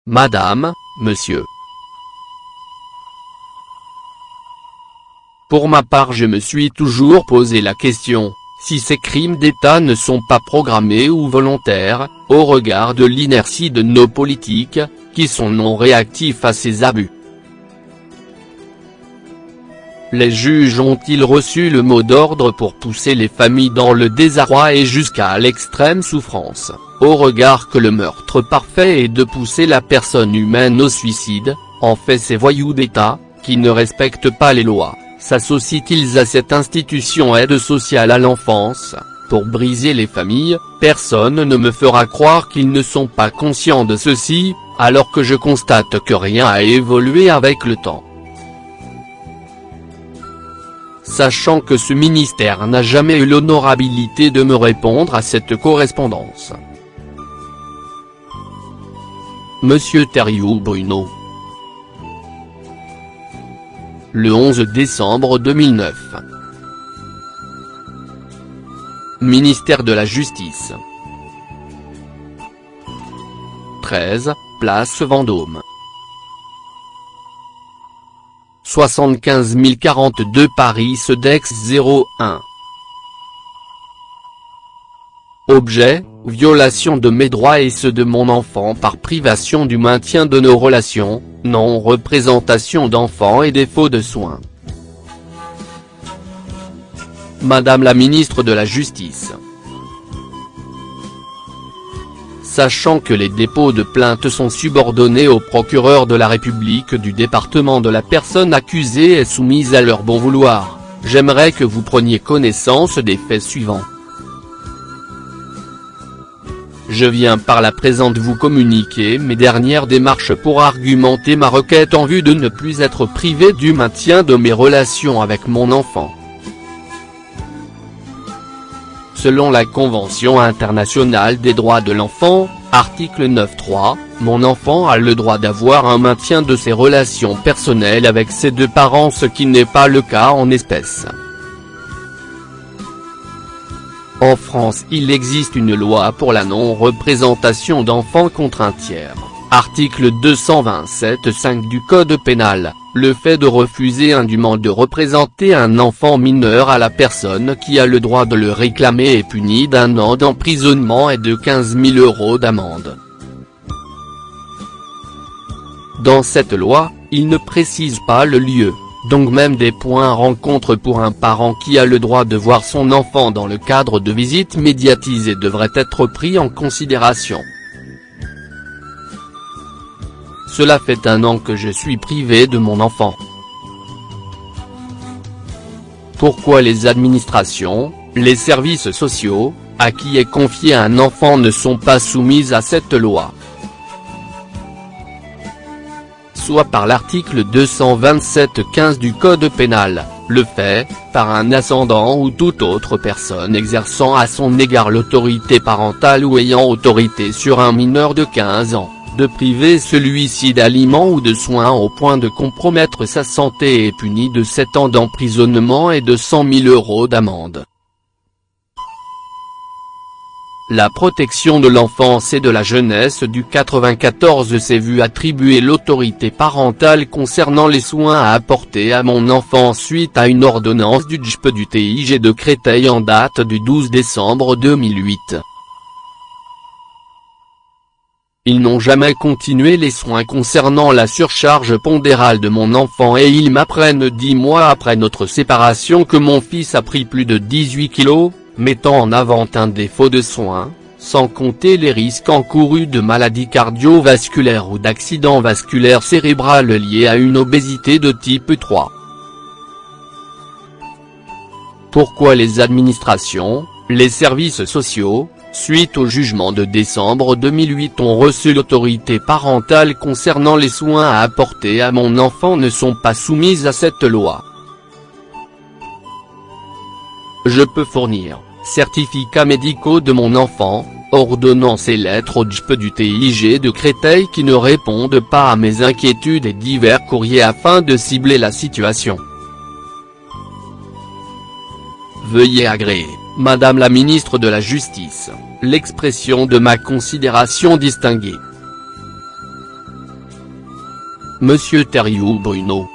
Madame, Monsieur. Pour ma part, je me suis toujours posé la question, si ces crimes d'État ne sont pas programmés ou volontaires, au regard de l'inertie de nos politiques, qui sont non réactifs à ces abus. Les juges ont-ils reçu le mot d'ordre pour pousser les familles dans le désarroi et jusqu'à l'extrême souffrance, au regard que le meurtre parfait est de pousser la personne humaine au suicide? En fait, ces voyous d'État, qui ne respectent pas les lois, s'associent-ils à cette institution aide sociale à l'enfance, pour briser les familles? Personne ne me fera croire qu'ils ne sont pas conscients de ceci, alors que je constate que rien a évolué avec le temps. Sachant que ce ministère n'a jamais eu l'honorabilité de me répondre à cette correspondance. Monsieur Thériault Bruno. Le 11 décembre 2009. Ministère de la Justice. 13, place Vendôme. 75 042 Paris Cedex 01. Objet, violation de mes droits et ceux de mon enfant par privation du maintien de nos relations, non-représentation d'enfants et défaut de soins. Madame la ministre de la Justice. Sachant que les dépôts de plainte sont subordonnés au procureur de la République du département de la personne accusée et soumise à leur bon vouloir, j'aimerais que vous preniez connaissance des faits suivants. Je viens par la présente vous communiquer mes dernières démarches pour argumenter ma requête en vue de ne plus être privé du maintien de mes relations avec mon enfant. Selon la Convention internationale des droits de l'enfant, article 9.3, mon enfant a le droit d'avoir un maintien de ses relations personnelles avec ses deux parents, ce qui n'est pas le cas en espèces. En France, il existe une loi pour la non-représentation d'enfants contre un tiers. Article 227.5 du Code pénal, le fait de refuser indûment de représenter un enfant mineur à la personne qui a le droit de le réclamer est puni d'1 an d'emprisonnement et de 15 000 € d'amende. Dans cette loi, il ne précise pas le lieu, donc même des points rencontres pour un parent qui a le droit de voir son enfant dans le cadre de visites médiatisées devraient être pris en considération. Cela fait 1 an que je suis privé de mon enfant. Pourquoi les administrations, les services sociaux, à qui est confié un enfant ne sont pas soumises à cette loi? Soit par l'article 227.15 du Code pénal, le fait, par un ascendant ou toute autre personne exerçant à son égard l'autorité parentale ou ayant autorité sur un mineur de 15 ans, de priver celui-ci d'aliments ou de soins au point de compromettre sa santé est puni de 7 ans d'emprisonnement et de 100 000 € d'amende. La protection de l'enfance et de la jeunesse du 94 s'est vu attribuer l'autorité parentale concernant les soins à apporter à mon enfant suite à une ordonnance du DGP du TIG de Créteil en date du 12 décembre 2008. Ils n'ont jamais continué les soins concernant la surcharge pondérale de mon enfant et ils m'apprennent 10 mois après notre séparation que mon fils a pris plus de 18 kilos, mettant en avant un défaut de soins, sans compter les risques encourus de maladies cardiovasculaires ou d'accidents vasculaires cérébrales liés à une obésité de type 3. Pourquoi les administrations, les services sociaux, suite au jugement de décembre 2008 ont reçu l'autorité parentale concernant les soins à apporter à mon enfant ne sont pas soumises à cette loi? Je peux fournir certificats médicaux de mon enfant, ordonnances et lettres au DGP du TIG de Créteil qui ne répondent pas à mes inquiétudes et divers courriers afin de cibler la situation. Veuillez agréer, Madame la ministre de la Justice, l'expression de ma considération distinguée. Monsieur Thériault Bruno,